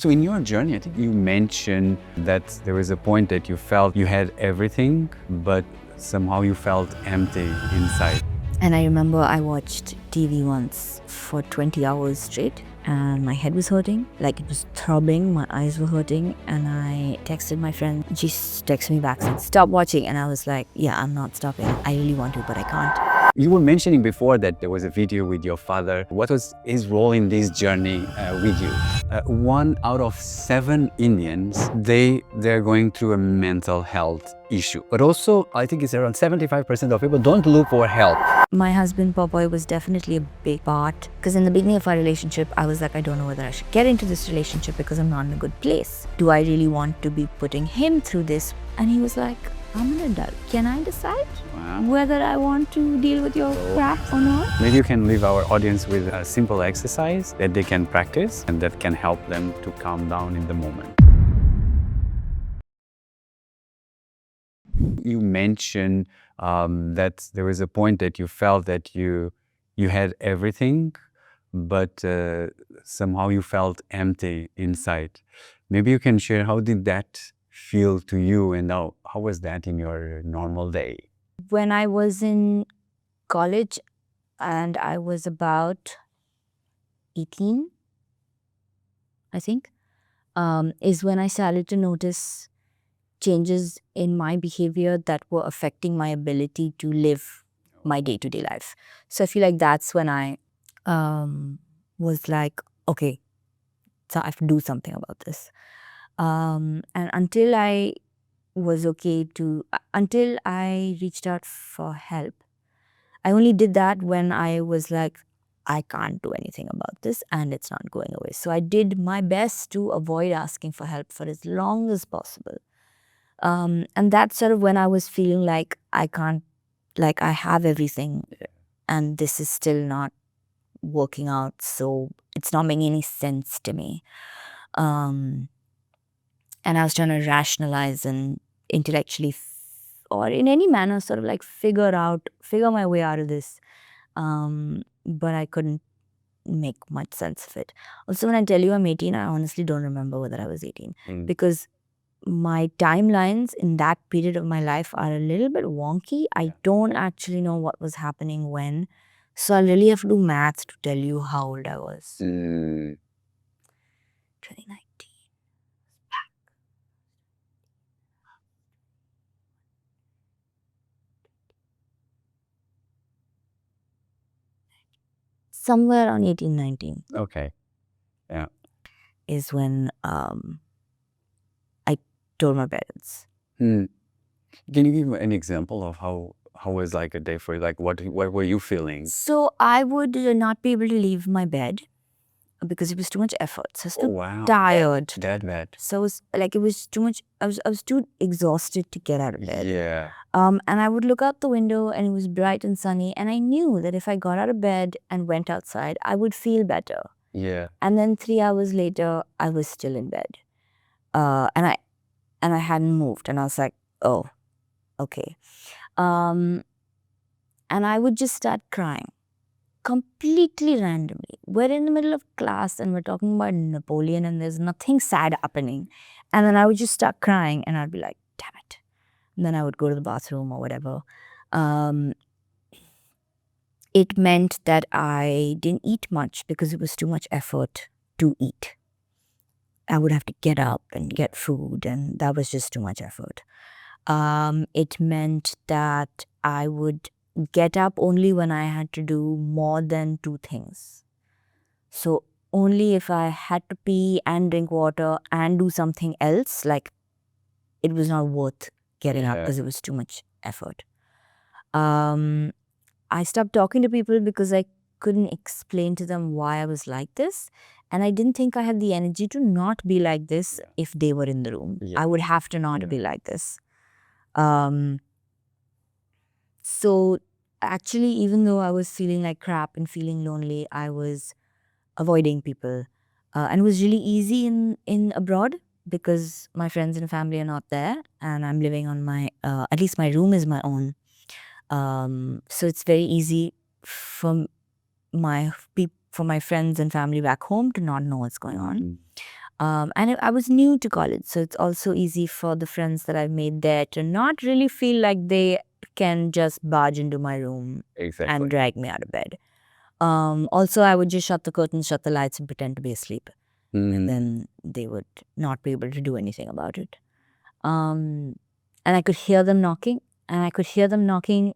So in your journey, I think you mentioned that there was a point that you felt you had everything, but somehow you felt empty inside. And I remember I watched TV once for 20 hours straight and my head was hurting, like it was throbbing, my eyes were hurting, and I texted my friend. She texted me back saying, "Stop watching," and I was like, yeah, I'm not stopping. I really want to, but I can't. You were mentioning before that there was a video with your father. What was his role in this journey with you? 1 out of 7 Indians, they're going through a mental health issue. But also, I think it's around 75% of people don't look for help. My husband, Popoy, was definitely a big part, because in the beginning of our relationship, I was like, I don't know whether I should get into this relationship because I'm not in a good place. Do I really want to be putting him through this? And he was like, I'm an adult. Can I decide whether I want to deal with your crap or not? Maybe you can leave our audience with a simple exercise that they can practice and that can help them to calm down in the moment. You mentioned that there was a point that you felt that you had everything, but somehow you felt empty inside. Maybe you can share how did that feel to you, and how was that in your normal day? When I was in college and I was about 18, I think, is when I started to notice changes in my behavior that were affecting my ability to live my day-to-day life. So I feel like that's when I was like, okay, so I have to do something about this. And until I was until I reached out for help, I only did that when I was like, I can't do anything about this and it's not going away. So I did my best to avoid asking for help for as long as possible. And that's sort of when I was feeling like I can't, like I have everything and this is still not working out. So it's not making any sense to me. And I was trying to rationalize and intellectually or in any manner sort of like figure my way out of this. But I couldn't make much sense of it. Also, when I tell you I'm 18, I honestly don't remember whether I was 18 because my timelines in that period of my life are a little bit wonky. I don't actually know what was happening when. So I really have to do math to tell you how old I was. 2019. Somewhere around 18, 19. Okay. Yeah. Is when I told my parents. Can you give an example of how was like a day for you? Like what were you feeling? So I would not be able to leave my bed because it was too much effort. So I was too tired. That bad. So it was too much. I was too exhausted to get out of bed. Yeah. And I would look out the window and it was bright and sunny, and I knew that if I got out of bed and went outside, I would feel better. Yeah. And then 3 hours later, I was still in bed, and I hadn't moved, and I was like, oh, okay. And I would just start crying. Completely randomly. We're in the middle of class and we're talking about Napoleon and there's nothing sad happening. And then I would just start crying and I'd be like, damn it. And then I would go to the bathroom or whatever. It meant that I didn't eat much because it was too much effort to eat. I would have to get up and get food, and that was just too much effort. It meant that I would get up only when I had to do more than 2 things. So only if I had to pee and drink water and do something else, like it was not worth getting up because it was too much effort. I stopped talking to people because I couldn't explain to them why I was like this. And I didn't think I had the energy to not be like this if they were in the room. I would have to not be like this. So actually, even though I was feeling like crap and feeling lonely, I was avoiding people. And it was really easy in abroad because my friends and family are not there and I'm living on my, at least my room is my own. So it's very easy for my friends and family back home to not know what's going on. And I was new to college, so it's also easy for the friends that I've made there to not really feel like they can just barge into my room and drag me out of bed. Also, I would just shut the curtains, shut the lights, and pretend to be asleep. And then they would not be able to do anything about it. And I could hear them knocking, and I could hear them knocking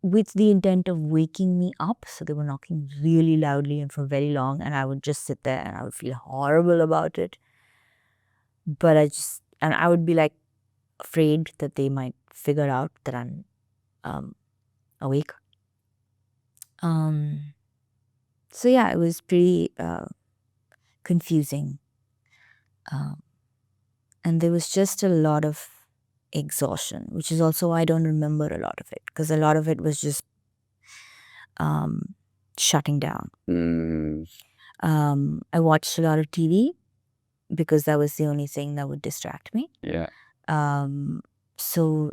with the intent of waking me up. So they were knocking really loudly and for very long, and I would just sit there and I would feel horrible about it. But I would be like afraid that they might figure out that I'm awake. So yeah, it was pretty confusing. And there was just a lot of exhaustion, which is also why I don't remember a lot of it, because a lot of it was just shutting down. I watched a lot of TV because that was the only thing that would distract me. Yeah. So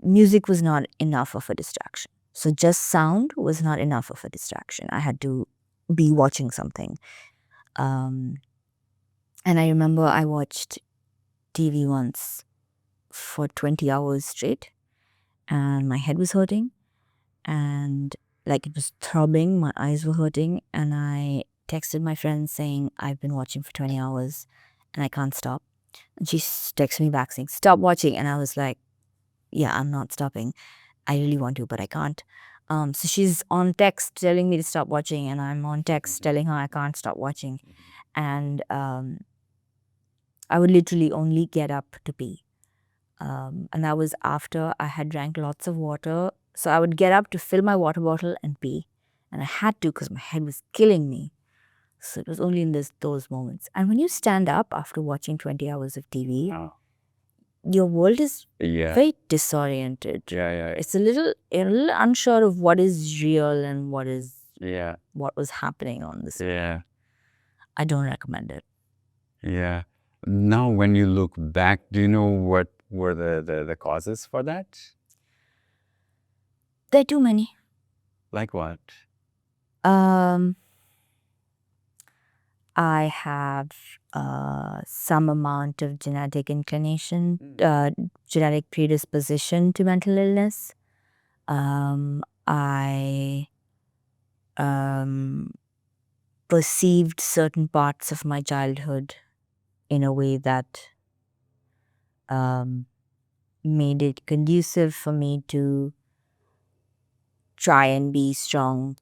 music was not enough of a distraction. So just sound was not enough of a distraction. I had to be watching something. And I remember I watched TV once for 20 hours straight, and my head was hurting, and like it was throbbing, my eyes were hurting, and I texted my friend saying, I've been watching for 20 hours and I can't stop. And she texted me back saying, stop watching. And I was like, yeah, I'm not stopping. I really want to, but I can't. So she's on text telling me to stop watching, and I'm on text telling her I can't stop watching. And I would literally only get up to pee. And that was after I had drank lots of water. So I would get up to fill my water bottle and pee. And I had to because my head was killing me. So it was only in those moments. And when you stand up after watching 20 hours of TV, your world is very disoriented. It's you're a little unsure of what is real and what was happening on the screen. I don't recommend it. Yeah. Now, when you look back, do you know what were the causes for that? There are too many. Like what? I have some amount of genetic inclination, genetic predisposition to mental illness. I perceived certain parts of my childhood in a way that made it conducive for me to try and be strong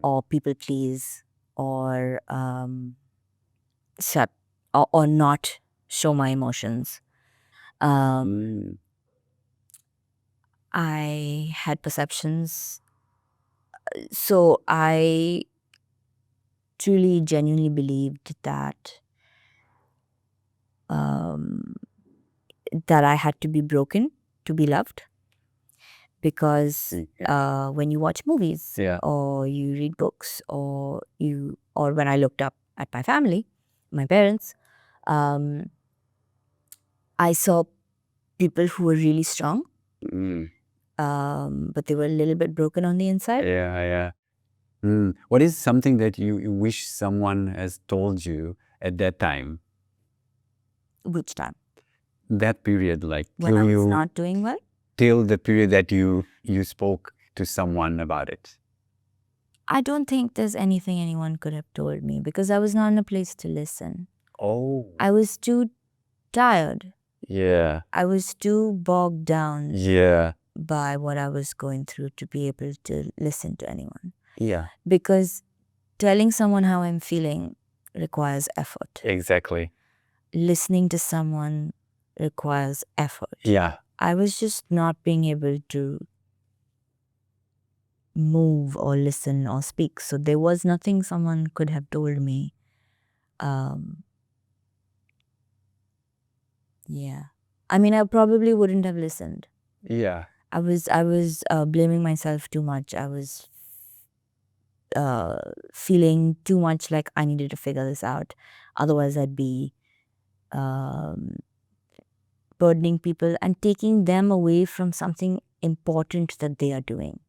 or people please or shut or not show my emotions. I had perceptions. So I truly, genuinely believed that that I had to be broken to be loved. Because when you watch movies or you read books or when I looked up at my family, my parents, I saw people who were really strong, but they were a little bit broken on the inside. What is something that you wish someone has told you at that time? Which time? That period, like When I was not doing well? Till the period that you spoke to someone about it. I don't think there's anything anyone could have told me because I was not in a place to listen. Oh. I was too tired. Yeah. I was too bogged down Yeah. by what I was going through to be able to listen to anyone. Yeah. Because telling someone how I'm feeling requires effort. Exactly. Listening to someone requires effort. Yeah. I was just not being able to move or listen or speak. So there was nothing someone could have told me. Yeah. I mean, I probably wouldn't have listened. Yeah. I was blaming myself too much. I was feeling too much like I needed to figure this out. Otherwise, I'd be burdening people and taking them away from something important that they are doing.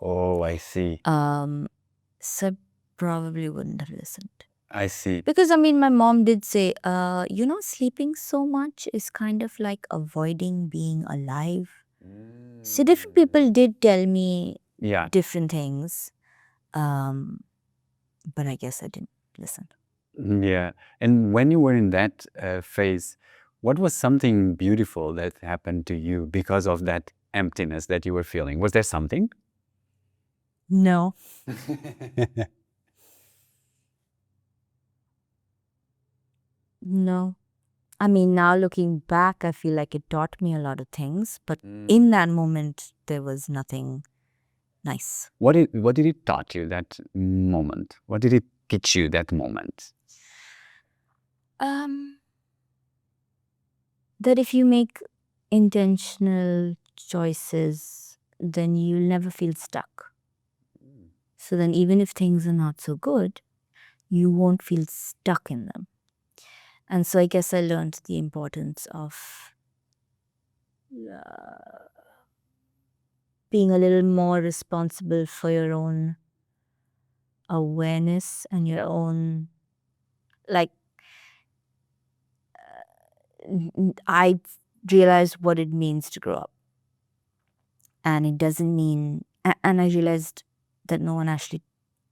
Oh, I see. So I probably wouldn't have listened. I see. Because, I mean, my mom did say, sleeping so much is kind of like avoiding being alive. So different people did tell me Yeah. different things. But I guess I didn't listen. Yeah. And when you were in that phase, what was something beautiful that happened to you because of that emptiness that you were feeling? Was there something? No. No. I mean, now looking back, I feel like it taught me a lot of things. But in that moment, there was nothing nice. What did it taught you that moment? What did it teach you that moment? That if you make intentional choices, then you'll never feel stuck. So then even if things are not so good, you won't feel stuck in them. And so I guess I learned the importance of being a little more responsible for your own awareness and your own, like, I realized what it means to grow up. And it doesn't mean, and I realized that no one actually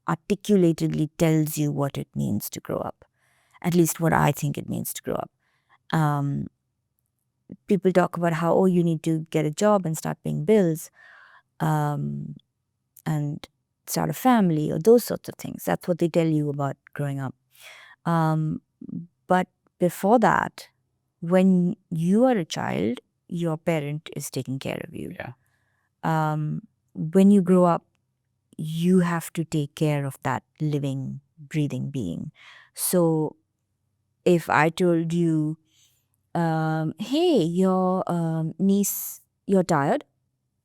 articulatedly tells you what it means to grow up. At least what I think it means to grow up. People talk about how, oh, you need to get a job and start paying bills and start a family or those sorts of things. That's what they tell you about growing up. But before that, when you are a child, your parent is taking care of you. Yeah. When you grow up, you have to take care of that living, breathing being. So if I told you, hey, your niece, you're tired,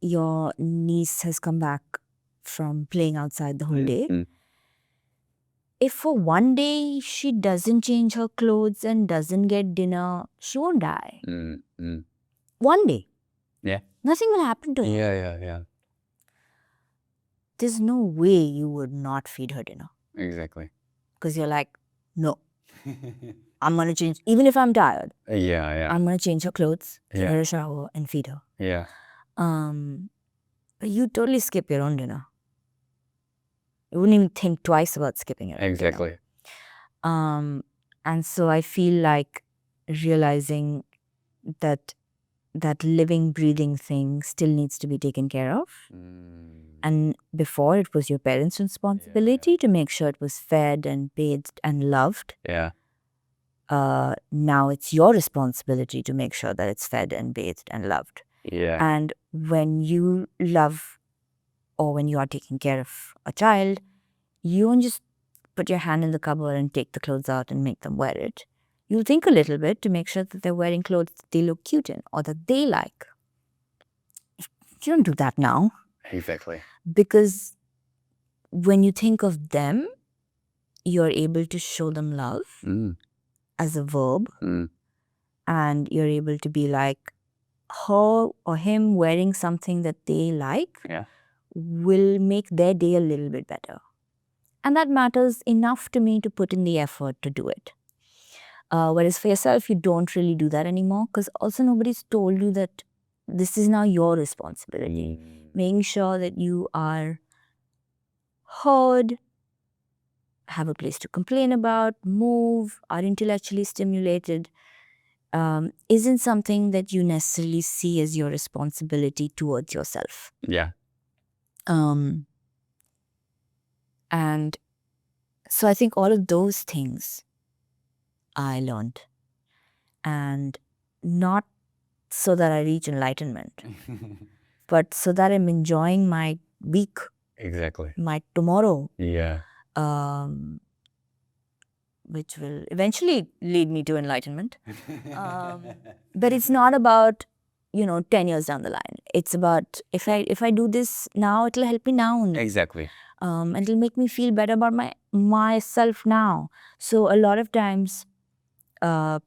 your niece has come back from playing outside the whole day. If for one day she doesn't change her clothes and doesn't get dinner, she won't die. One day. Yeah. Nothing will happen to her. Yeah. There's no way you would not feed her dinner. Exactly. Because you're like, no, I'm going to change, even if I'm tired. Yeah. I'm going to change her clothes, give Yeah. her a shower, and feed her. Yeah. But you totally skip your own dinner. You wouldn't even think twice about skipping your own Exactly. dinner. And so I feel like realizing that that living, breathing thing still needs to be taken care of. And before, it was your parents' responsibility to make sure it was fed and bathed and loved. Yeah. Now it's your responsibility to make sure that it's fed and bathed and loved. Yeah. And when you love or when you are taking care of a child, you won't just put your hand in the cupboard and take the clothes out and make them wear it. You'll think a little bit to make sure that they're wearing clothes that they look cute in or that they like. You don't do that now. Exactly. Because when you think of them, you're able to show them love as a verb. And you're able to be like, her or him wearing something that they like will make their day a little bit better. And that matters enough to me to put in the effort to do it. Whereas for yourself, you don't really do that anymore because also nobody's told you that this is now your responsibility. Making sure that you are heard, have a place to complain about, move, are intellectually stimulated, isn't something that you necessarily see as your responsibility towards yourself. Yeah. And so I think all of those things I learned. And not so that I reach enlightenment, but so that I'm enjoying my week, Exactly. my tomorrow, Yeah. which will eventually lead me to enlightenment. But it's not about, 10 years down the line. It's about if I do this now, it'll help me now only. Exactly. And it'll make me feel better about myself now. So a lot of times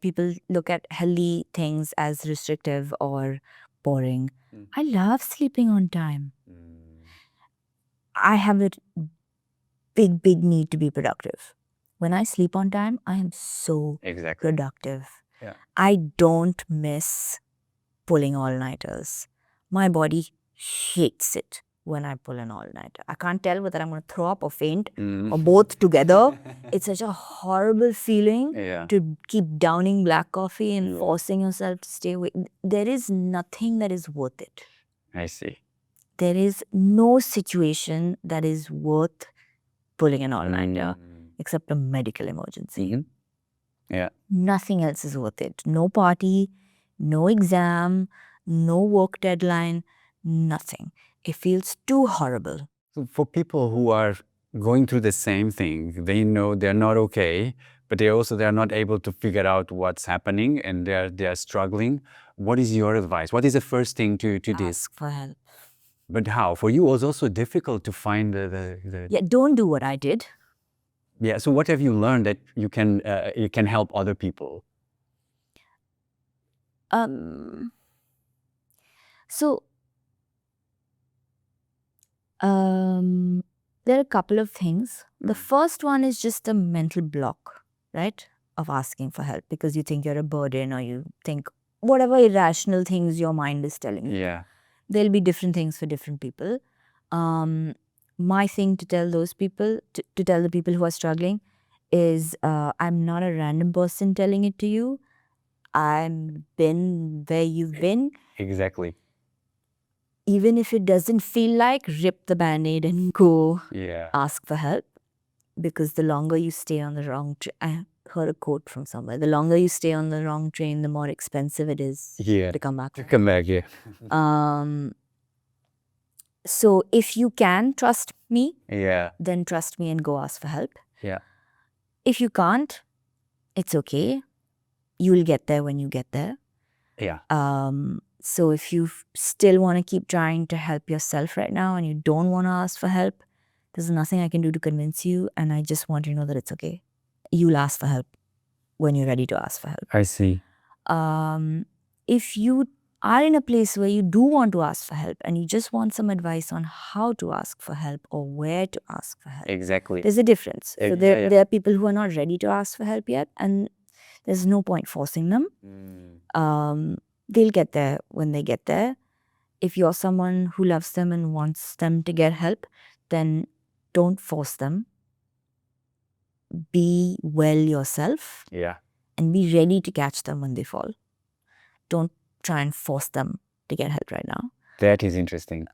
people look at healthy things as restrictive or boring. I love sleeping on time. I have a big need to be productive. When I sleep on time, I am so Exactly. productive. Yeah. I don't miss pulling all-nighters. My body hates it when I pull an all-nighter. I can't tell whether I'm going to throw up or faint or both together. It's such a horrible feeling to keep downing black coffee and forcing yourself to stay awake. There is nothing that is worth it. I see. There is no situation that is worth pulling an all-nighter except a medical emergency. Yeah. Nothing else is worth it. No party, no exam, no work deadline, nothing. It feels too horrible. So for people who are going through the same thing, they know they're not okay, but they're not able to figure out what's happening and they're struggling. What is your advice? What is the first thing to this? Ask for help. But how? For you, it was also difficult to find the... Yeah, don't do what I did. Yeah. So what have you learned that you can help other people? So, there are a couple of things. The first one is just a mental block, right, of asking for help because you think you're a burden or you think whatever irrational things your mind is telling you. Yeah. There'll be different things for different people. My thing to tell those people, to tell the people who are struggling is I'm not a random person telling it to you. I've been where you've been. Exactly. Even if it doesn't feel like, rip the band-aid and go ask for help. Because the longer you stay on the wrong train, I heard a quote from somewhere, the longer you stay on the wrong train, the more expensive it is to come back. So if you can trust me, then trust me and go ask for help. Yeah. If you can't, it's okay. You'll get there when you get there. Yeah. So if you still want to keep trying to help yourself right now and you don't want to ask for help, there's nothing I can do to convince you, and I just want you to know that it's okay. You'll ask for help when you're ready to ask for help. I see. If you are in a place where you do want to ask for help and you just want some advice on how to ask for help or where to ask for help, Exactly. there's a difference. So there are people who are not ready to ask for help yet, and there's no point forcing them. They'll get there when they get there. If you're someone who loves them and wants them to get help, then don't force them. Be well yourself. Yeah. And be ready to catch them when they fall. Don't try and force them to get help right now. That is interesting.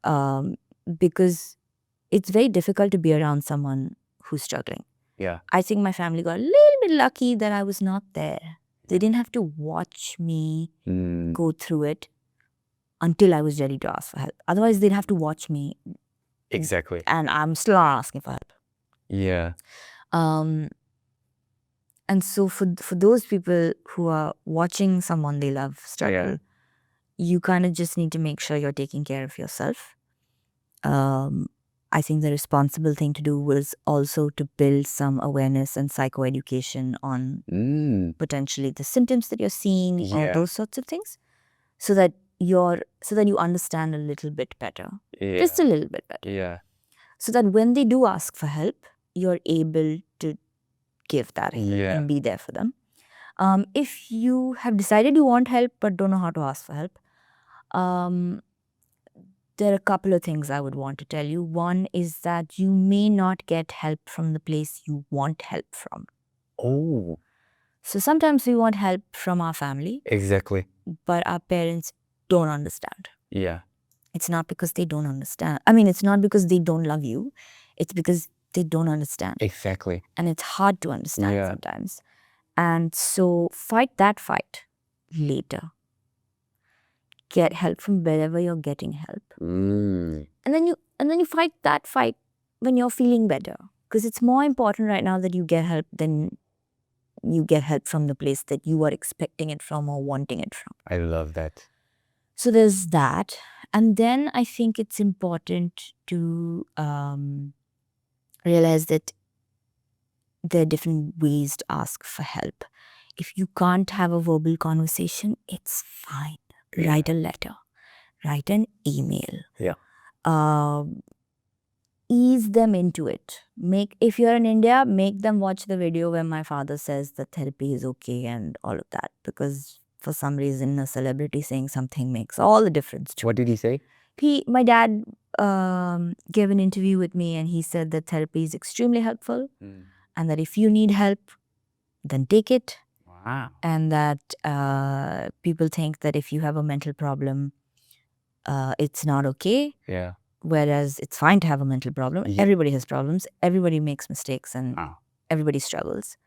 Because it's very difficult to be around someone who's struggling. Yeah. I think my family got a little bit lucky that I was not there. They didn't have to watch me go through it until I was ready to ask for help. Otherwise, they'd have to watch me. Exactly. And I'm still not asking for help. Yeah. And so for those people who are watching someone they love struggle, you kind of just need to make sure you're taking care of yourself. I think the responsible thing to do was also to build some awareness and psychoeducation on potentially the symptoms that you're seeing or those sorts of things, so that you understand a little bit better, just a little bit better. Yeah. So that when they do ask for help, you're able to give that help and be there for them. If you have decided you want help but don't know how to ask for help, there are a couple of things I would want to tell you. One is that you may not get help from the place you want help from. Oh. So sometimes we want help from our family. Exactly. But our parents don't understand. Yeah. It's not because they don't understand. I mean, it's not because they don't love you. It's because they don't understand. Exactly. And it's hard to understand sometimes. And so fight that fight later. Get help from wherever you're getting help. And then you fight that fight when you're feeling better. Because it's more important right now that you get help than you get help from the place that you are expecting it from or wanting it from. I love that. So there's that. And then I think it's important to realize that there are different ways to ask for help. If you can't have a verbal conversation, it's fine. Write a letter. Write an email. Yeah. ease them into it. If you're in India, make them watch the video where my father says that therapy is okay and all of that, because for some reason a celebrity saying something makes all the difference. What did he say? My dad gave an interview with me, and he said that therapy is extremely helpful, and that if you need help, then take it. Wow. And that people think that if you have a mental problem, it's not okay. Yeah. Whereas it's fine to have a mental problem. Yeah. Everybody has problems. Everybody makes mistakes, and Wow. everybody struggles.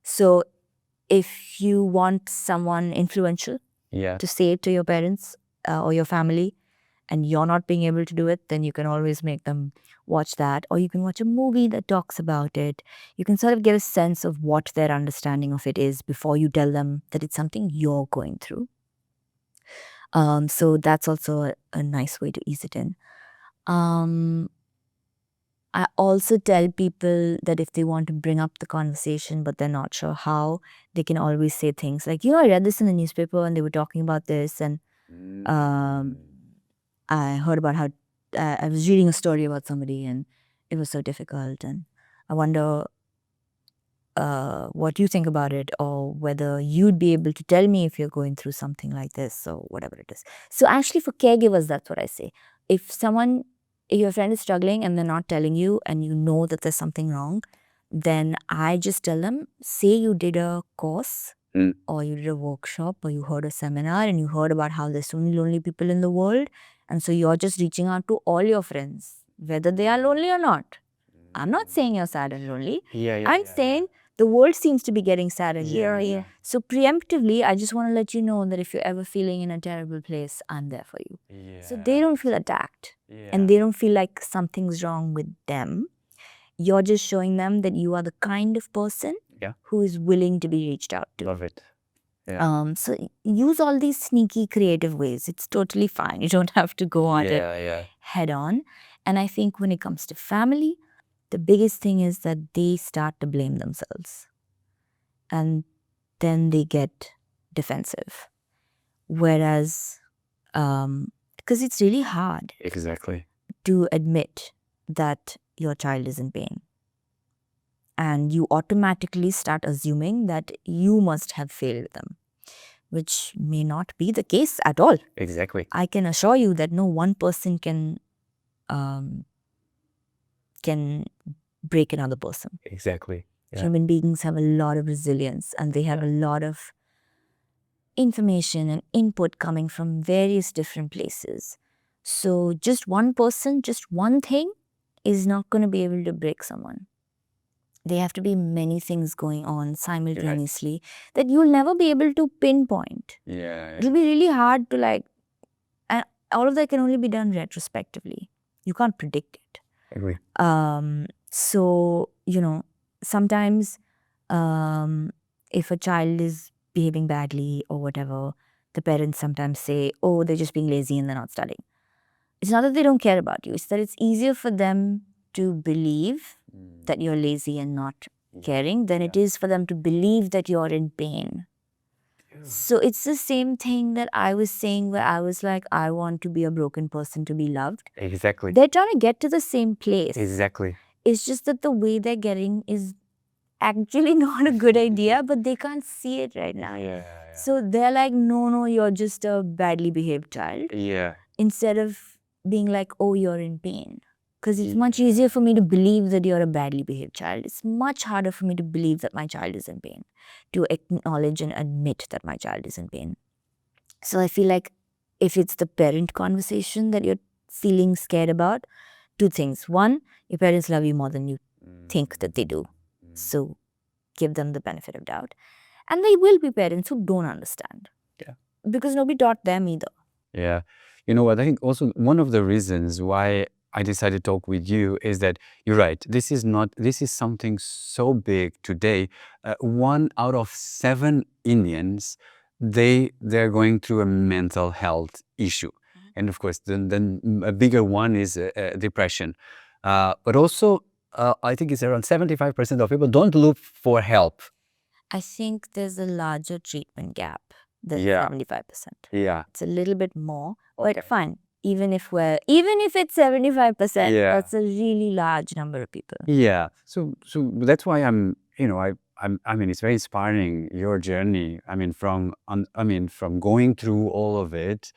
So if you want someone influential Yeah. to say it to your parents or your family, and you're not being able to do it, then you can always make them watch that. Or you can watch a movie that talks about it. You can sort of get a sense of what their understanding of it is before you tell them that it's something you're going through. So that's also a nice way to ease it in. I also tell people that if they want to bring up the conversation but they're not sure how, they can always say things like, I read this in the newspaper and they were talking about this, and I heard about how I was reading a story about somebody and it was so difficult, and I wonder what you think about it, or whether you'd be able to tell me if you're going through something like this or whatever it is. So actually for caregivers, that's what I say. If your friend is struggling and they're not telling you and you know that there's something wrong, then I just tell them, say you did a course or you did a workshop or you heard a seminar and you heard about how there's so many lonely people in the world, and so you're just reaching out to all your friends, whether they are lonely or not. I'm not saying you're sad and lonely. I'm saying the world seems to be getting sad and lonely. So preemptively, I just want to let you know that if you're ever feeling in a terrible place, I'm there for you. So they don't feel attacked and they don't feel like something's wrong with them. You're just showing them that you are the kind of person who is willing to be reached out to. Love it. So use all these sneaky, creative ways. It's totally fine. You don't have to go at it head on. And I think when it comes to family, the biggest thing is that they start to blame themselves. And then they get defensive. Whereas, because it's really hard to admit that your child is in pain. And you automatically start assuming that you must have failed them, which may not be the case at all. I can assure you that no one person can break another person. Human beings have a lot of resilience, and they have a lot of information and input coming from various different places. So just one person, just one thing is not going to be able to break someone. There have to be many things going on simultaneously that you'll never be able to pinpoint. It'll be really hard to and all of that can only be done retrospectively. You can't predict it. Agree. So, sometimes if a child is behaving badly or whatever, the parents sometimes say, oh, they're just being lazy and they're not studying. It's not that they don't care about you. It's that it's easier for them to believe that you're lazy and not caring than it is for them to believe that you're in pain. So it's the same thing that I was saying, where I was like, I want to be a broken person to be loved. They're trying to get to the same place. It's just that the way they're getting is actually not a good idea, but they can't see it right now. So they're like, no, you're just a badly behaved child. Instead of being like, oh, you're in pain. Because it's much easier for me to believe that you're a badly behaved child. It's much harder for me to believe that my child is in pain, to acknowledge and admit that my child is in pain. So I feel like if it's the parent conversation that you're feeling scared about, two things. One, your parents love you more than you think that they do. So give them the benefit of doubt. And there will be parents who don't understand. Because nobody taught them either. You know what, I think also one of the reasons why I decided to talk with you is that you're right. This is something so big today. 1 out of 7 Indians, they're going through a mental health issue. And of course, then a bigger one is depression. But also, I think it's around 75% of people don't look for help. I think there's a larger treatment gap than 75%. It's a little bit more, but fine. even if it's 75%, Yeah. that's a really large number of people. Yeah. So that's why I mean, it's very inspiring, your journey. I mean, from going through all of it,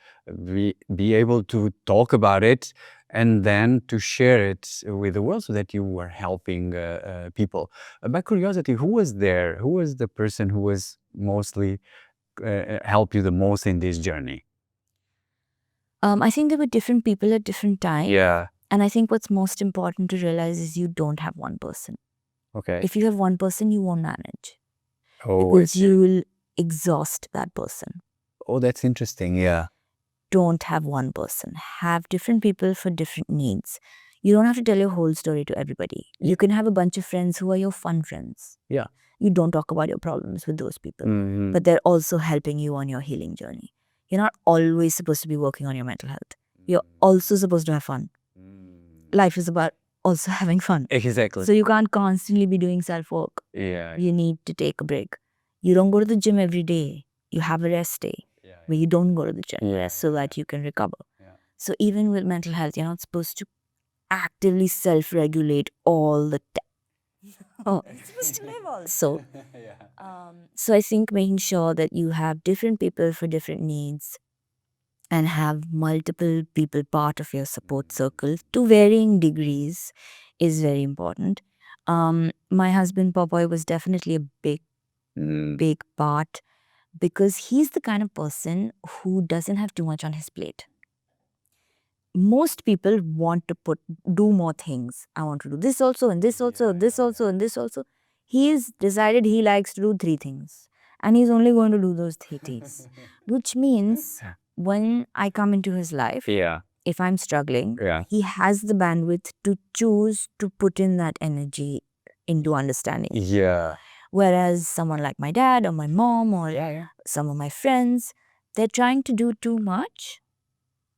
be able to talk about it, and then to share it with the world, so that you were helping people. By curiosity, who was there? Who was the person who was mostly help you the most in this journey? I think there were different people at different times. Yeah. And I think what's most important to realize is you don't have one person. Okay. If you have one person, you won't manage. Oh, Because you will exhaust that person. oh, that's interesting. Yeah. Don't have one person. Have different people for different needs. You don't have to tell your whole story to everybody. You can have a bunch of friends who are your fun friends. Yeah. You don't talk about your problems with those people. Mhm. But they're also helping you on your healing journey. You're not always supposed to be working on your mental health. You're also supposed to have fun. Life is about also having fun. Exactly. So you can't constantly be doing self-work. Yeah. You need to take a break. You don't go to the gym every day. You have a rest day where you don't go to the gym so that you can recover. So even with mental health, you're not supposed to actively self-regulate all the time. Oh, you're supposed to live also. So I think making sure that you have different people for different needs and have multiple people part of your support circle to varying degrees is very important. My husband Popoy was definitely a big part, because he's the kind of person who doesn't have too much on his plate. Most people want to do more things. I want to do this also, and this also, this also, and this also. He's decided he likes to do 3 things, and he's only going to do those 3 things. Which means when I come into his life, if I'm struggling, he has the bandwidth to choose to put in that energy into understanding. Yeah. Whereas someone like my dad or my mom or some of my friends, they're trying to do too much.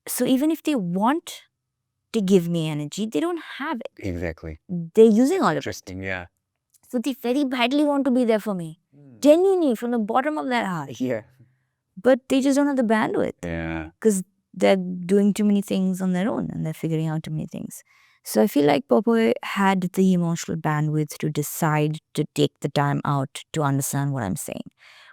So even if they want to give me energy, they don't have it. Exactly. They're using all of it. Interesting. Yeah. So they very badly want to be there for me. Genuinely, from the bottom of their heart. Yeah. But they just don't have the bandwidth. Yeah. Because they're doing too many things on their own and they're figuring out too many things. So I feel like Popoy had the emotional bandwidth to decide to take the time out to understand what I'm saying,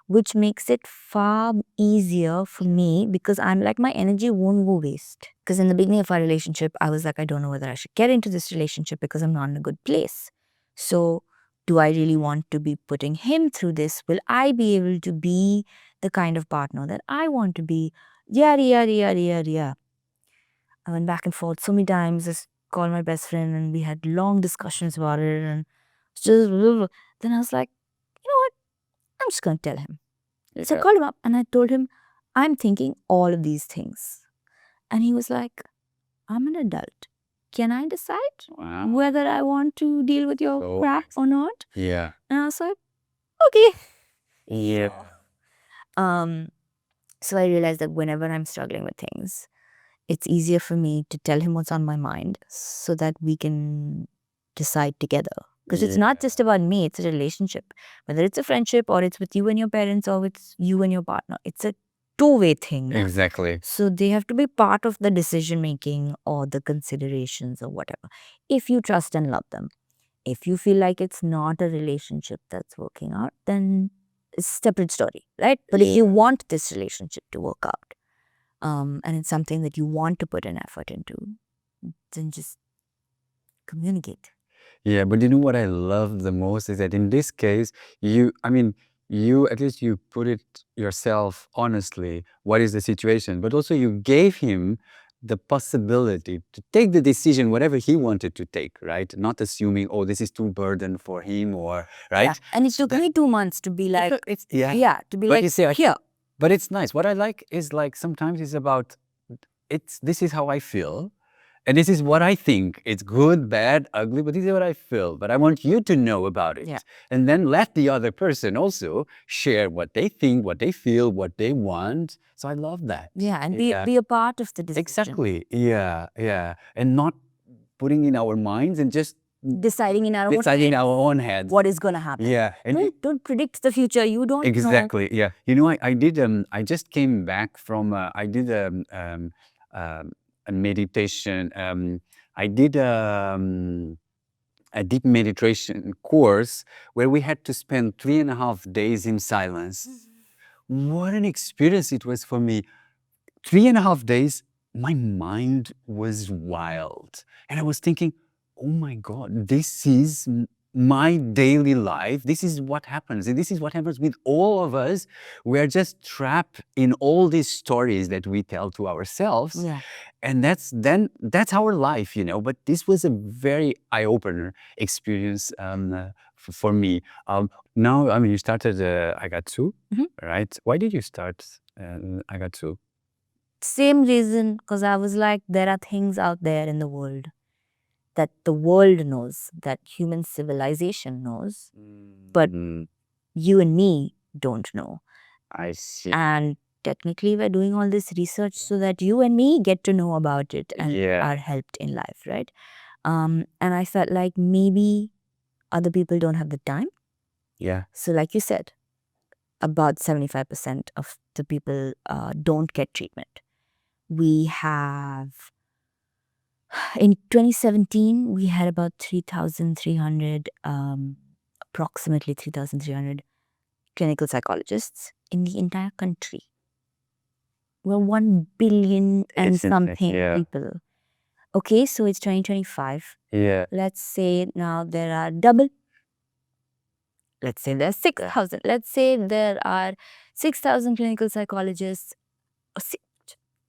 which makes it far easier for me, because I'm like, my energy won't go waste. Because in the beginning of our relationship, I was like, I don't know whether I should get into this relationship because I'm not in a good place. So do I really want to be putting him through this? Will I be able to be the kind of partner that I want to be? Yeah. I went back and forth so many times. Just called my best friend and we had long discussions about it. And just then I was like, you know what? I'm just going to tell him. So I called him up and I told him, I'm thinking all of these things. And he was like, I'm an adult. Can I decide whether I want to deal with your crap or not? Yeah. And I was like, okay. Yeah. So I realized that whenever I'm struggling with things, it's easier for me to tell him what's on my mind so that we can decide together. Because it's not just about me, it's a relationship. Whether it's a friendship or it's with you and your parents or with you and your partner, it's a two-way thing. Exactly. So they have to be part of the decision making or the considerations or whatever. If you trust and love them. If you feel like it's not a relationship that's working out, then it's a separate story, right? But if you want this relationship to work out, and it's something that you want to put an effort into, then just communicate. Yeah, but you know what I love the most is that in this case, at least you put it yourself honestly, what is the situation, but also you gave him the possibility to take the decision, whatever he wanted to take, right? Not assuming, oh, this is too burden for him or, right? Yeah. And it took me 2 months to be like, to be But like, you see, here. But it's nice. What I like is like sometimes it's about, this is how I feel. And this is what I think. It's good, bad, ugly, but this is what I feel. But I want you to know about it. Yeah. And then let the other person also share what they think, what they feel, what they want. So I love that. Yeah, and be a part of the decision. Exactly. Yeah. And not putting in our minds and just deciding in our own heads what is going to happen. Yeah. And don't predict the future. You don't know. Exactly. Yeah. You know, I did. I just came back from. I did a meditation. I did a deep meditation course where we had to spend 3.5 days in silence. What an experience it was for me. 3.5 days, my mind was wild. And I was thinking, oh my God, this is my daily life. This is what happens. And this is what happens with all of us. We are just trapped in all these stories that we tell to ourselves. Yeah. And that's our life, you know. But this was a very eye-opener experience for me. Now, I mean, you started Agatsu, right? Why did you start Agatsu? Same reason, because I was like, there are things out there in the world that the world knows, that human civilization knows, but you and me don't know. I see. And technically, we're doing all this research so that you and me get to know about it and Yeah. are helped in life, right? And I felt like maybe other people don't have the time. Yeah. So like you said, about 75% of the people don't get treatment. We have, in 2017, we had about 3,300, approximately 3,300 clinical psychologists in the entire country. We're 1 billion and It's something yeah. people. Okay, so it's 2025. Yeah. Let's say now there are double. Let's say there are 6,000. Let's say there are 6,000 clinical psychologists, or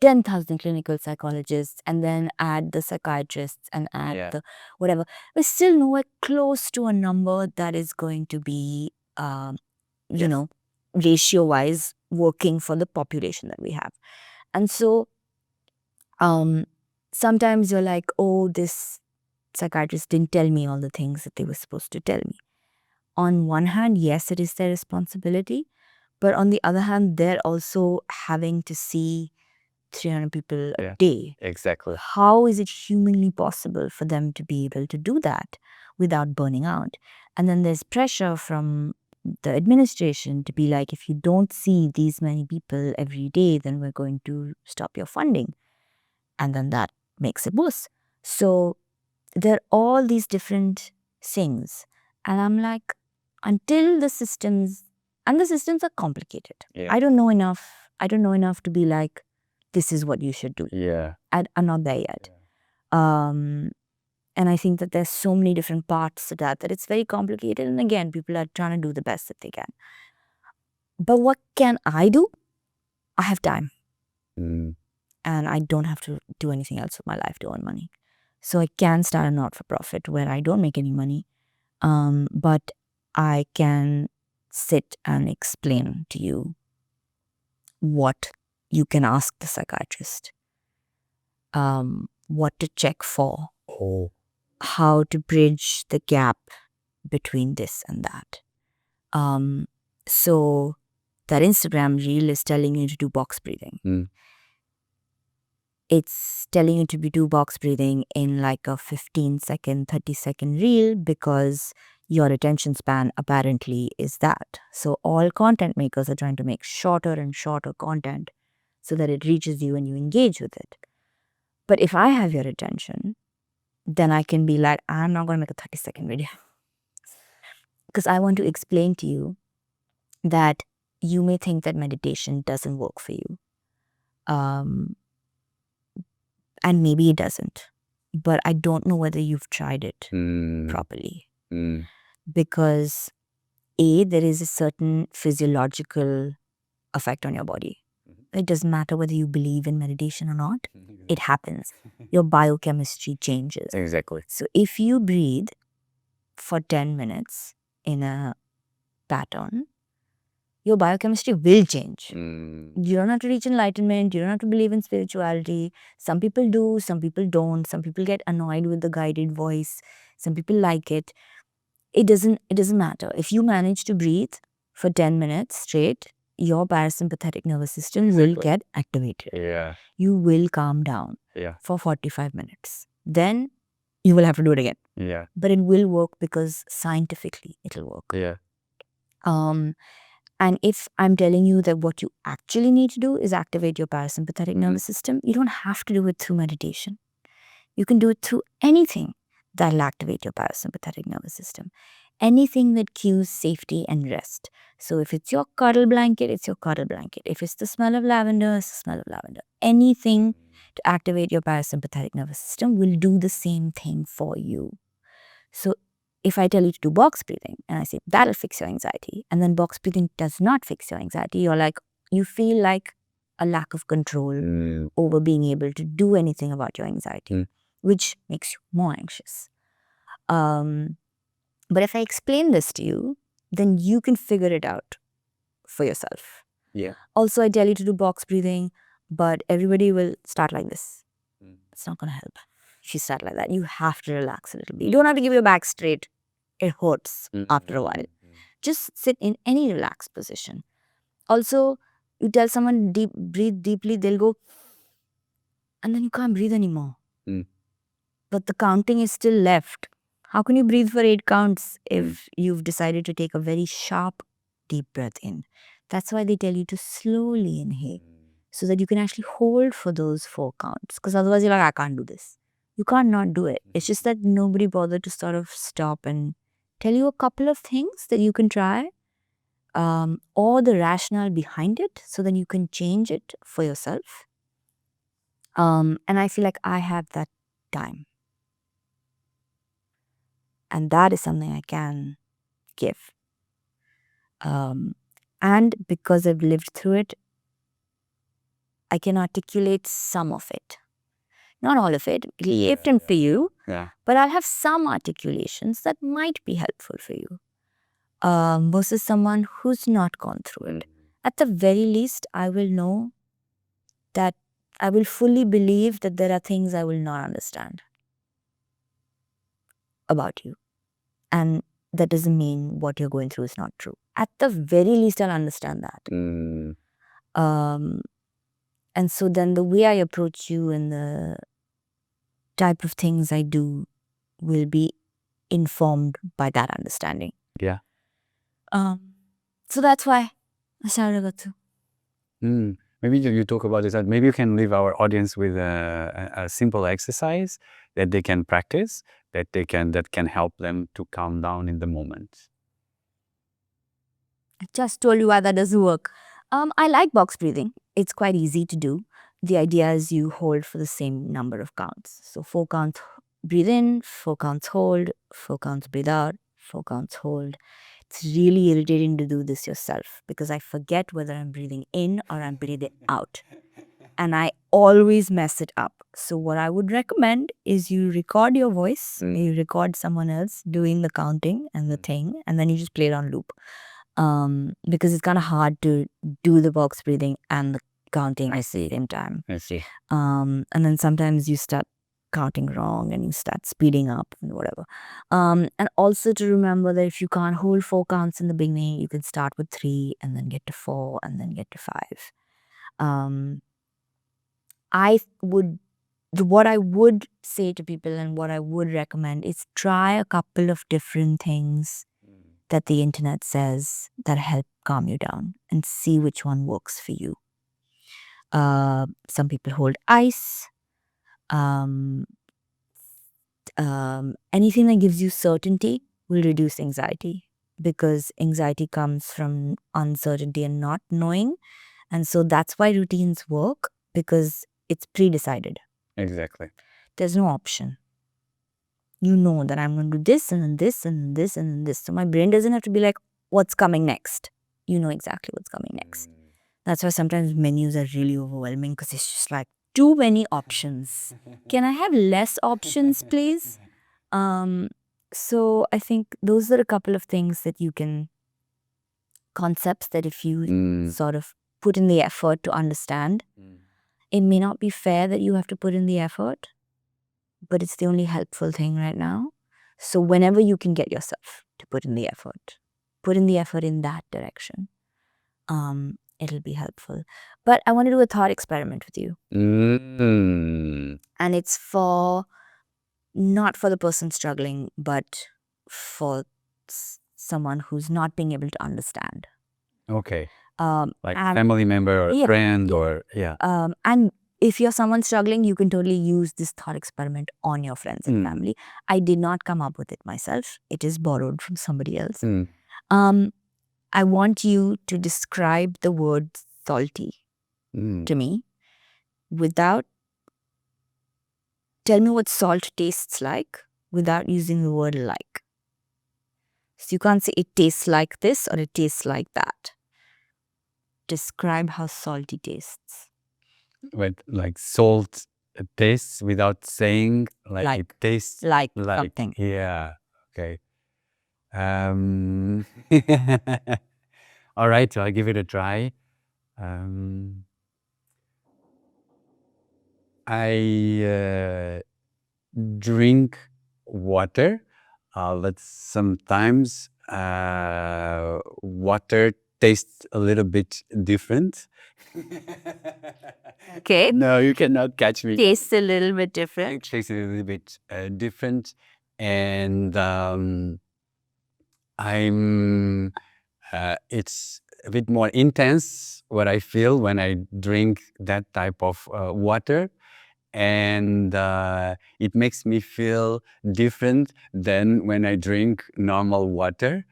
10,000 clinical psychologists, and then add the psychiatrists and add Yeah. the whatever. We're still nowhere close to a number that is going to be, you Yes. know, ratio-wise working for the population that we have. And so sometimes you're like, oh, this psychiatrist didn't tell me all the things that they were supposed to tell me. On one hand, yes, it is their responsibility. But on the other hand, they're also having to see 300 people a Yeah. day. Exactly. How is it humanly possible for them to be able to do that without burning out? And then there's pressure from the administration to be like, if you don't see these many people every day, then we're going to stop your funding. And then that makes it worse. So there are all these different things. And I'm like, until the systems, and the systems are complicated. Yeah. I don't know enough. I don't know enough to be like, this is what you should do. Yeah. I'm not there yet. And I think that there's so many different parts to that it's very complicated. And again, people are trying to do the best that they can. But what can I do? I have time. Mm. And I don't have to do anything else with my life to earn money. So I can start a not-for-profit where I don't make any money, but I can sit and explain to you what you can ask the psychiatrist, what to check for, Oh. how to bridge the gap between this and that. So that Instagram reel is telling you to do box breathing. Mm. It's telling you to do box breathing in like a 15-second, 30-second reel because your attention span apparently is that. So all content makers are trying to make shorter and shorter content so that it reaches you and you engage with it. But if I have your attention, then I can be like, I'm not going to make a 30-second video. Because I want to explain to you that you may think that meditation doesn't work for you. And maybe it doesn't. But I don't know whether you've tried it properly. Because A, there is a certain physiological effect on your body. It doesn't matter whether you believe in meditation or not. It happens. Your biochemistry changes. Exactly. So if you breathe for 10 minutes in a pattern, your biochemistry will change. You don't have to reach enlightenment. You don't have to believe in spirituality. Some people do, some people don't. Some people get annoyed with the guided voice. Some people like it. It doesn't matter. If you manage to breathe for 10 minutes straight, your parasympathetic nervous system will get activated. Yeah. You will calm down for 45 minutes. Then you will have to do it again. Yeah. But it will work because scientifically it'll work. Yeah. And if I'm telling you that what you actually need to do is activate your parasympathetic nervous system, you don't have to do it through meditation. You can do it through anything that'll activate your parasympathetic nervous system. Anything that cues safety and rest. So if it's your cuddle blanket, it's your cuddle blanket. If it's the smell of lavender, it's the smell of lavender. Anything to activate your parasympathetic nervous system will do the same thing for you. So if I tell you to do box breathing and I say that'll fix your anxiety, and then box breathing does not fix your anxiety, you feel like a lack of control over being able to do anything about your anxiety, which makes you more anxious. But if I explain this to you, then you can figure it out for yourself. Yeah. Also, I tell you to do box breathing, but everybody will start like this. It's not going to help. If you start like that, you have to relax a little bit. You don't have to give your back straight. It hurts after a while. Just sit in any relaxed position. Also, you tell someone breathe deeply, they'll go, and then you can't breathe anymore. But the counting is still left. How can you breathe for 8 counts if you've decided to take a very sharp, deep breath in? That's why they tell you to slowly inhale so that you can actually hold for those 4 counts. Because otherwise you're like, I can't do this. You can't not do it. It's just that nobody bothered to sort of stop and tell you a couple of things that you can try, or the rationale behind it, so then you can change it for yourself. And I feel like I have that time. And that is something I can give. And because I've lived through it, I can articulate some of it. Not all of it. It'll be different for you. Yeah. But I'll have some articulations that might be helpful for you. Versus someone who's not gone through it. At the very least, I will know that I will fully believe that there are things I will not understand about you. And that doesn't mean what you're going through is not true. At the very least, I'll understand that. And so then the way I approach you and the type of things I do will be informed by that understanding. Yeah. So that's why I started Agatsu. Maybe you talk about this. Maybe you can leave our audience with a simple exercise that they can practice, that can help them to calm down in the moment. I just told you why that doesn't work. I like box breathing. It's quite easy to do. The idea is you hold for the same number of counts. So 4 counts breathe in, 4 counts hold, 4 counts breathe out, 4 counts hold. It's really irritating to do this yourself because I forget whether I'm breathing in or I'm breathing out. And I always mess it up. So what I would recommend is you record your voice, you record someone else doing the counting and the thing, and then you just play it on loop. Because it's kind of hard to do the box breathing and the counting at the same time. I see. And then sometimes you start counting wrong and you start speeding up and whatever. And also to remember that if you can't hold 4 counts in the beginning, you can start with 3 and then get to 4 and then get to 5. What I would say to people and what I would recommend is try a couple of different things that the internet says that help calm you down and see which one works for you. Some people hold ice. Anything that gives you certainty will reduce anxiety because anxiety comes from uncertainty and not knowing. And so that's why routines work, because it's pre-decided. Exactly. There's no option. You know that I'm going to do this and then this and then this and then this. So my brain doesn't have to be like, what's coming next? You know exactly what's coming next. That's why sometimes menus are really overwhelming because it's just like too many options. Can I have less options, please? So I think those are a couple of things that you can, concepts that if you sort of put in the effort to understand, it may not be fair that you have to put in the effort, but it's the only helpful thing right now. So whenever you can get yourself to put in the effort in that direction, it'll be helpful. But I want to do a thought experiment with you. And it's not for the person struggling, but for someone who's not being able to understand. Okay. Like And family member or yeah, friend or and if you're someone struggling, you can totally use this thought experiment on your friends and family. I did not come up with it myself. It is borrowed from somebody else. I want you to describe the word salty to me without, tell me what salt tastes like without using the word like. So you can't say it tastes like this or it tastes like that. Describe how salty tastes. with like salt tastes without saying Like. it tastes Like something. Yeah. Okay. All right, so I'll give it a try. I drink water. But sometimes water tastes a little bit different. Okay. No, you cannot catch me. Tastes a little bit different. It tastes a little bit different, and I'm. It's a bit more intense what I feel when I drink that type of water, and it makes me feel different than when I drink normal water.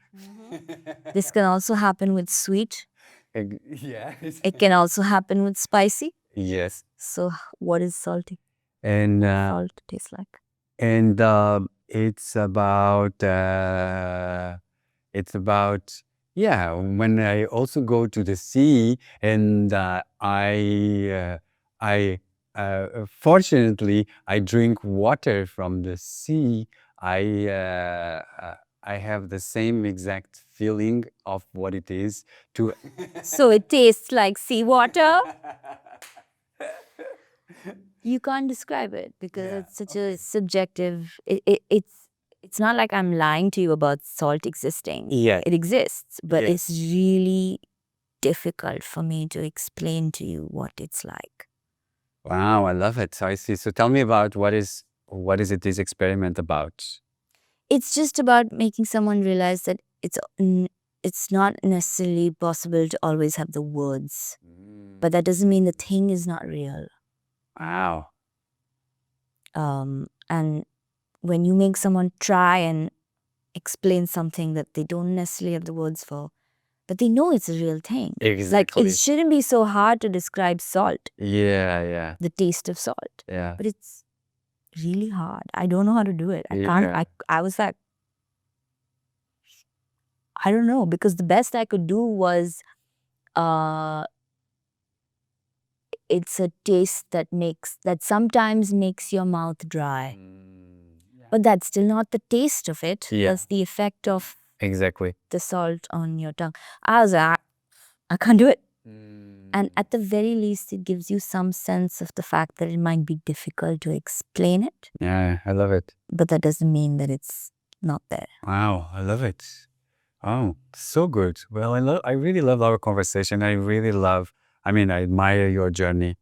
This can also happen with sweet. Yeah. It can also happen with spicy. Yes. So what is salty? And Salt tastes like. and it's about yeah, when I also go to the sea, and I fortunately I drink water from the sea. I have the same exact feeling of what it is to So it tastes like seawater. You can't describe it because it's such a subjective. It's not like I'm lying to you about salt existing. Yeah. It exists, but Yeah. it's really difficult for me to explain to you what it's like. Wow, I love it. So I see. So tell me about what is it this experiment about? It's just about making someone realize that it's not necessarily possible to always have the words, but that doesn't mean the thing is not real. Wow. And when you make someone try and explain something that they don't necessarily have the words for, but they know it's a real thing. Like Exactly. it shouldn't be so hard to describe salt, Yeah, yeah, the taste of salt, yeah. but it's really hard. I don't know how to do it. I can't. Yeah. I was like, I don't know, because the best I could do was, it's a taste that sometimes makes your mouth dry, but that's still not the taste of it. Yeah. That's the effect of Exactly. the salt on your tongue. I was like, I can't do it. And at the very least, it gives you some sense of the fact that it might be difficult to explain it, Yeah, I love it. but that doesn't mean that it's not there. Wow, I love it. Oh, so good. Well, I really love our conversation. I mean, I admire your journey.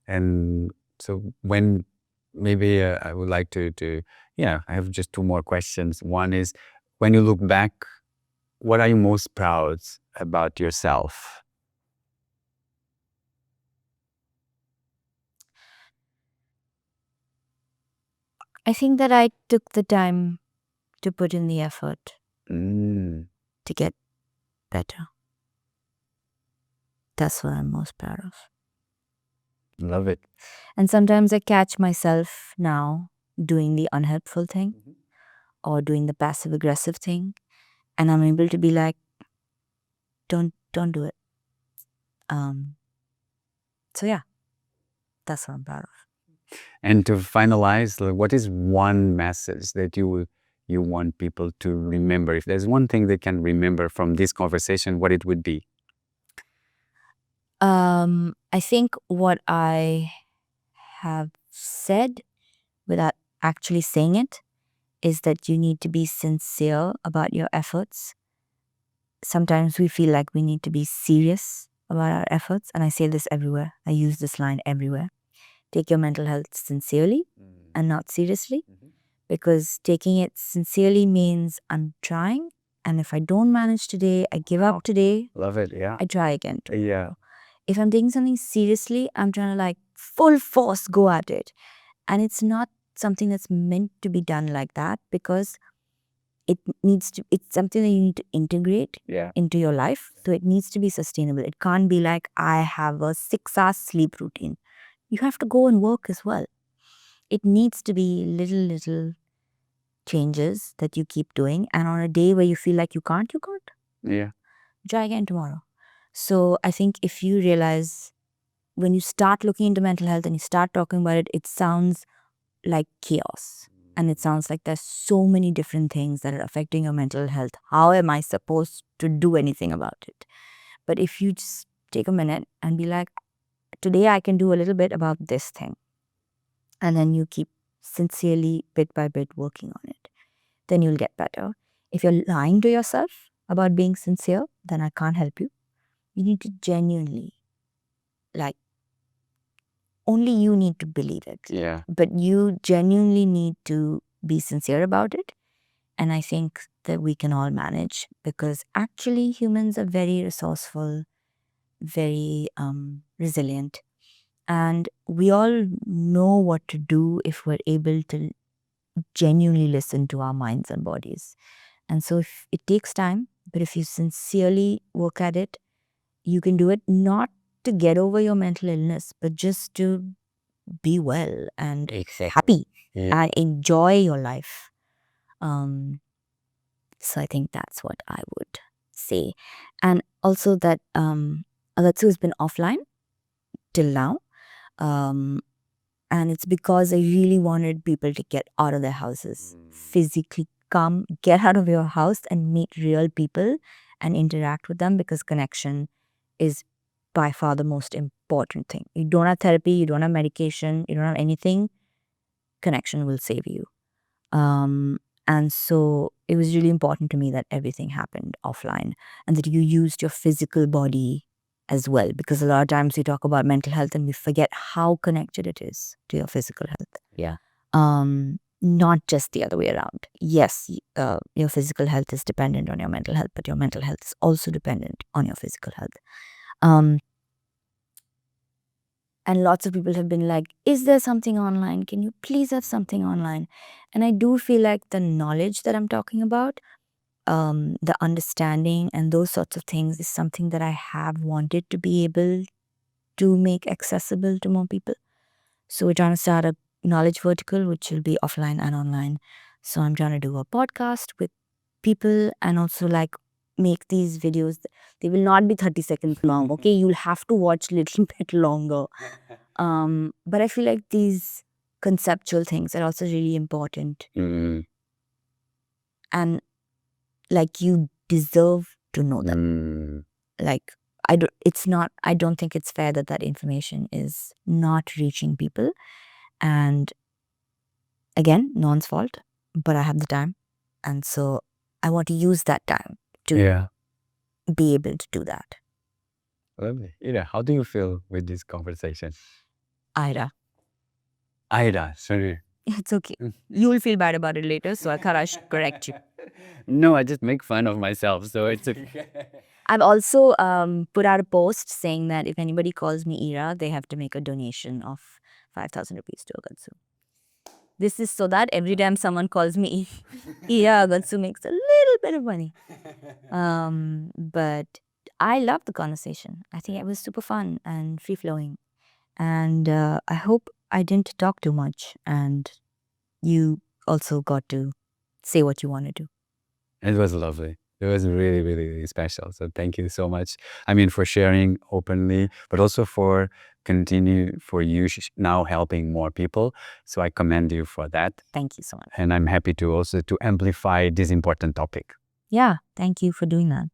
And so when maybe I would like yeah, I have just two more questions. One is, when you look back, what are you most proud about yourself? I think that I took the time to put in the effort Mm, to get better. That's what I'm most proud of. love it. And sometimes I catch myself now doing the unhelpful thing or doing the passive aggressive thing, and I'm able to be like, don't do it. So yeah, that's what I'm proud of. And to finalize, like, what is one message that you want people to remember? If there's one thing they can remember from this conversation, what it would be? I think what I have said without actually saying it is that you need to be sincere about your efforts. Sometimes we feel like we need to be serious about our efforts, and I say this everywhere. I use this line everywhere. Take your mental health sincerely and not seriously, because taking it sincerely means I'm trying, And if I don't manage today, I give up today. Love it. Yeah. I try again tomorrow. Yeah. If I'm taking something seriously, I'm trying to like full force go at it. And it's not something that's meant to be done like that, because it's something that you need to integrate into your life. So it needs to be sustainable. It can't be like, I have a 6-hour sleep routine. You have to go and work as well. It needs to be little changes that you keep doing. And on a day where you feel like you can't. Yeah. Try again tomorrow. So I think if you realize, when you start looking into mental health and you start talking about it, it sounds like chaos. And it sounds like there's so many different things that are affecting your mental health. How am I supposed to do anything about it? But if you just take a minute and be like, today I can do a little bit about this thing. And then you keep sincerely, bit by bit, working on it. Then you'll get better. If you're lying to yourself about being sincere, then I can't help you. You need to genuinely, like, only you need to believe it. Yeah. But you genuinely need to be sincere about it. And I think that we can all manage, because actually humans are very resourceful, very resilient. And we all know what to do if we're able to genuinely listen to our minds and bodies. And so if it takes time, but if you sincerely work at it, you can do it, not to get over your mental illness, but just to be well and happy and enjoy your life. So I think that's what I would say. And also that Agatsu has been offline till now. And it's because I really wanted people to get out of their houses, physically come, get out of your house and meet real people and interact with them, because connection is by far the most important thing. You don't have therapy, you don't have medication, you don't have anything. Connection will save you. And so it was really important to me that everything happened offline and that you used your physical body as well, because a lot of times we talk about mental health and we forget how connected it is to your physical health. Yeah. Not just the other way around. Yes, your physical health is dependent on your mental health, but your mental health is also dependent on your physical health. And lots of people have been like, is there something online? Can you please have something online? And I do feel like the knowledge that I'm talking about, the understanding and those sorts of things, is something that I have wanted to be able to make accessible to more people. So we're trying to start a knowledge vertical, which will be offline and online. So I'm trying to do a podcast with people and also like make these videos. They will not be 30 seconds long, okay? You'll have to watch a little bit longer. But I feel like these conceptual things are also really important. And like, you deserve to know them. Like, I don't think it's fair that information is not reaching people. And again, no one's fault, but I have the time. And so I want to use that time to be able to do that. Lovely. Ira, how do you feel with this conversation? Ira. Sorry. It's okay. You will feel bad about it later, so I thought I should correct you. No, I just make fun of myself, so it's okay. I've also put out a post saying that if anybody calls me Ira, they have to make a donation of 5,000 rupees to Agatsu. This is so that every time someone calls me Ira, Agatsu makes a little bit of money. But I love the conversation. I think it was super fun and free-flowing. And I hope I didn't talk too much and you also got to say what you want to do. It was lovely. It was really, really, really special. So thank you so much. I mean, for sharing openly, but also for you now helping more people. So I commend you for that. Thank you so much. And I'm happy to also to amplify this important topic. Yeah, thank you for doing that.